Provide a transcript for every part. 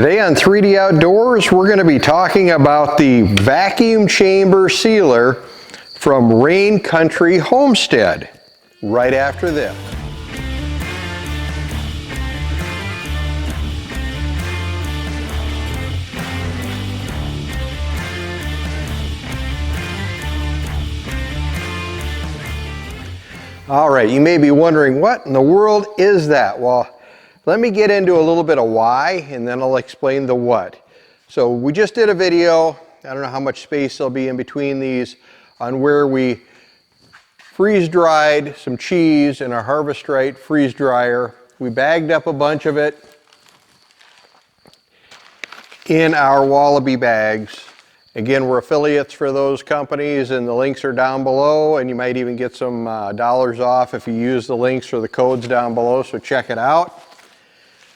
Today on 3D Outdoors, we're going to be talking about the vacuum chamber sealer from Rain Country Homestead, right after this. All right, you may be wondering, what in the world is that? Well, let me get into a little bit of why, and then I'll explain the what. So we just did a video, I don't know how much space there'll be in between these, on where we freeze-dried some cheese in our Harvest Right freeze dryer. We bagged up a bunch of it in our Wallaby bags. Again, we're affiliates for those companies, and the links are down below, and you might even get some dollars off if you use the links or the codes down below, so check it out.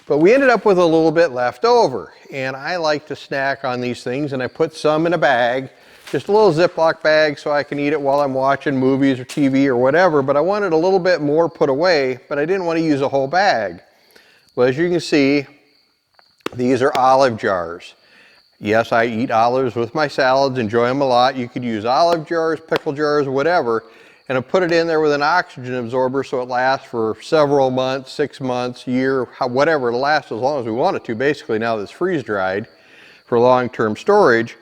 But we ended up with a little bit left over, and I like to snack on these things, and I put some in a bag, just a little Ziploc bag so I can eat it while I'm watching movies or TV or whatever, but I wanted a little bit more put away, but I didn't want to use a whole bag. Well, as you can see, these are olive jars. Yes, I eat olives with my salads, enjoy them a lot. You could use olive jars, pickle jars, whatever, and I put it in there with an oxygen absorber so it lasts for several months, 6 months, year, whatever. It'll last as long as we want it to, basically, now that it's freeze-dried for long-term storage.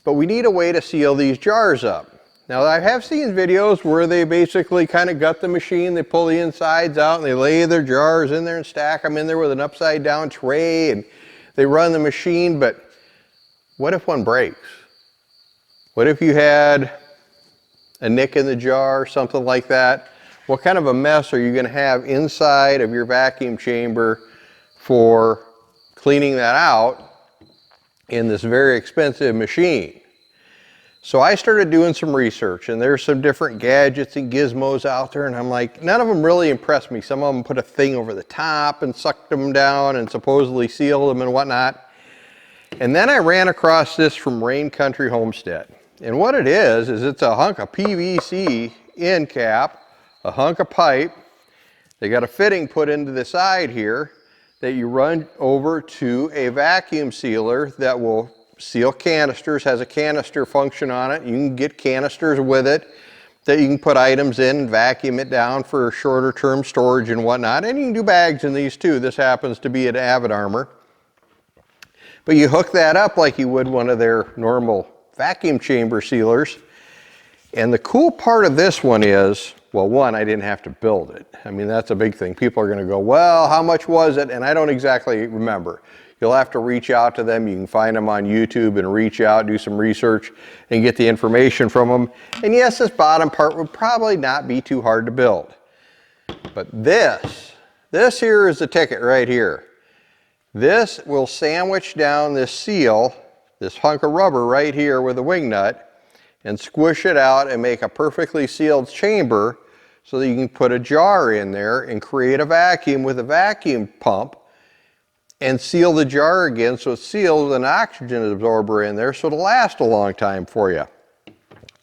But we need a way to seal these jars up. Now, I have seen videos where they basically kind of gut the machine, they pull the insides out, and they lay their jars in there and stack them in there with an upside-down tray, and they run the machine, but what if one breaks? What if you had a nick in the jar, something like that? What kind of a mess are you going to have inside of your vacuum chamber for cleaning that out in this very expensive machine? So I started doing some research, and there's some different gadgets and gizmos out there, and I'm like, none of them really impressed me. Some of them put a thing over the top and sucked them down and supposedly sealed them and whatnot. And then I ran across this from Rain Country Homestead. And what it is it's a hunk of PVC end cap, a hunk of pipe. They got a fitting put into the side here that you run over to a vacuum sealer that will seal canisters, has a canister function on it. You can get canisters with it that you can put items in and vacuum it down for shorter term storage and whatnot. And you can do bags in these too. This happens to be an Avid Armor. But you hook that up like you would one of their normal vacuum chamber sealers. And the cool part of this one is, well, one, I didn't have to build it. I mean, that's a big thing. People are going to go, well, how much was it? And I don't exactly remember. You'll have to reach out to them. You can find them on YouTube and reach out, do some research, and get the information from them. And yes, this bottom part would probably not be too hard to build. But this here is the ticket right here. This will sandwich down this seal, this hunk of rubber right here with a wing nut, and squish it out and make a perfectly sealed chamber so that you can put a jar in there and create a vacuum with a vacuum pump and seal the jar again so it's sealed with an oxygen absorber in there so it'll last a long time for you.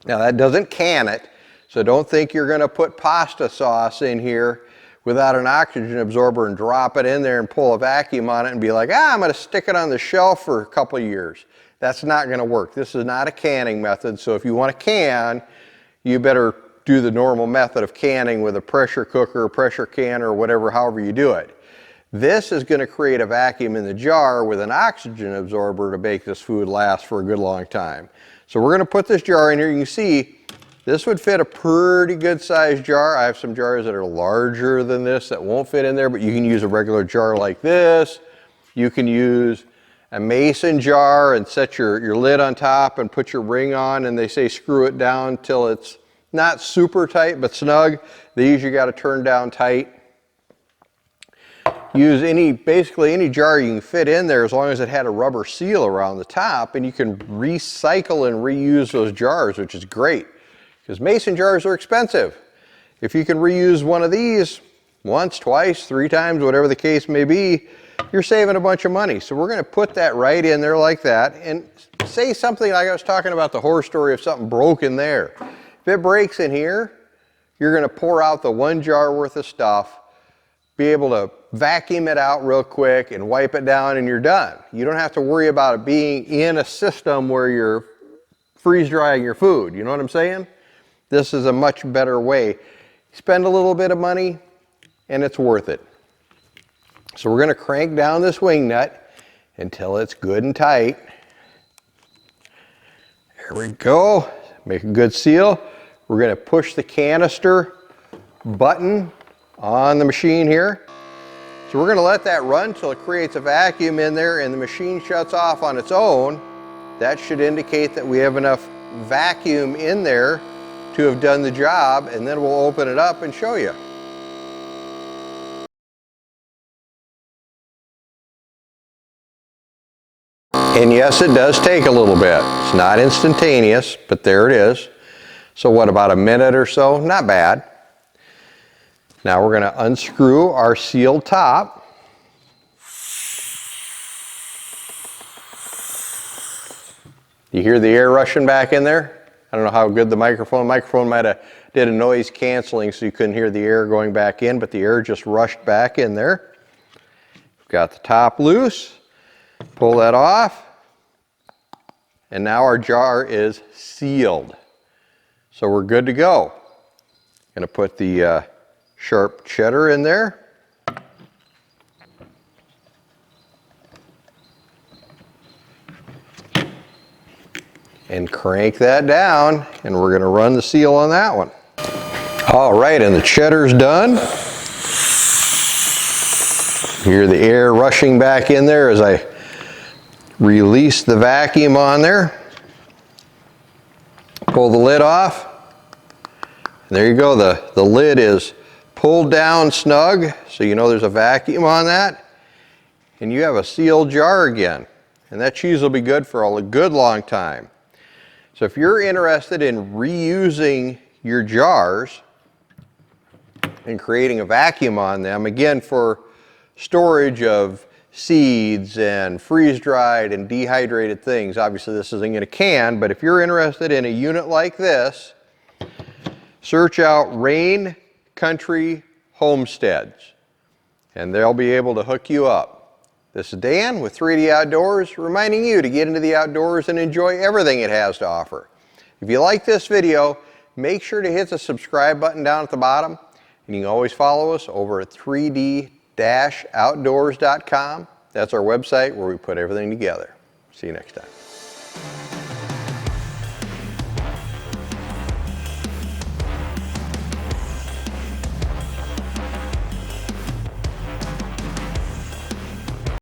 Now that doesn't can it, so don't think you're going to put pasta sauce in here without an oxygen absorber and drop it in there and pull a vacuum on it and be like, I'm going to stick it on the shelf for a couple of years. That's not going to work. This is not a canning method, so if you want to can, you better do the normal method of canning with a pressure cooker, pressure canner, or whatever, however you do it. This is going to create a vacuum in the jar with an oxygen absorber to make this food last for a good long time. So we're going to put this jar in here. You can see this would fit a pretty good sized jar. I have some jars that are larger than this that won't fit in there, but you can use a regular jar like this. You can use a mason jar and set your lid on top and put your ring on, and they say screw it down till it's not super tight but snug. These you got to turn down tight. Use basically any jar you can fit in there as long as it had a rubber seal around the top, and you can recycle and reuse those jars, which is great because mason jars are expensive. If you can reuse one of these once, twice, 3 times, whatever the case may be, you're saving a bunch of money. So we're going to put that right in there like that, and say something like I was talking about the horror story of something broke in there. If it breaks in here, you're going to pour out the 1 jar worth of stuff, be able to vacuum it out real quick and wipe it down and you're done. You don't have to worry about it being in a system where you're freeze drying your food. You know what I'm saying? This is a much better way. Spend a little bit of money and it's worth it. So we're going to crank down this wing nut until it's good and tight. There we go. Make a good seal. We're going to push the canister button on the machine here. So we're going to let that run till it creates a vacuum in there and the machine shuts off on its own. That should indicate that we have enough vacuum in there to have done the job, and then we'll open it up and show you. And yes, it does take a little bit. It's not instantaneous, but there it is. So what, about a minute or so? Not bad. Now we're going to unscrew our sealed top. You hear the air rushing back in there? I don't know how good the microphone might have did a noise canceling so you couldn't hear the air going back in, but the air just rushed back in there. We've got the top loose. Pull that off. And now our jar is sealed. So we're good to go. Going to put the sharp cheddar in there. And crank that down, and we're going to run the seal on that one. All right, and the cheddar's done. Hear the air rushing back in there as I release the vacuum on there. Pull the lid off. And there you go, the lid is pulled down snug, so you know there's a vacuum on that. And you have a sealed jar again. And that cheese will be good for a good long time. So if you're interested in reusing your jars and creating a vacuum on them, again for storage of seeds and freeze-dried and dehydrated things, obviously this isn't in a can, but if you're interested in a unit like this, search out Rain Country Homesteads and they'll be able to hook you up. This is Dan with 3D Outdoors, reminding you to get into the outdoors and enjoy everything it has to offer. If you like this video, make sure to hit the subscribe button down at the bottom, and you can always follow us over at 3d-outdoors.com. That's our website where we put everything together. See you next time.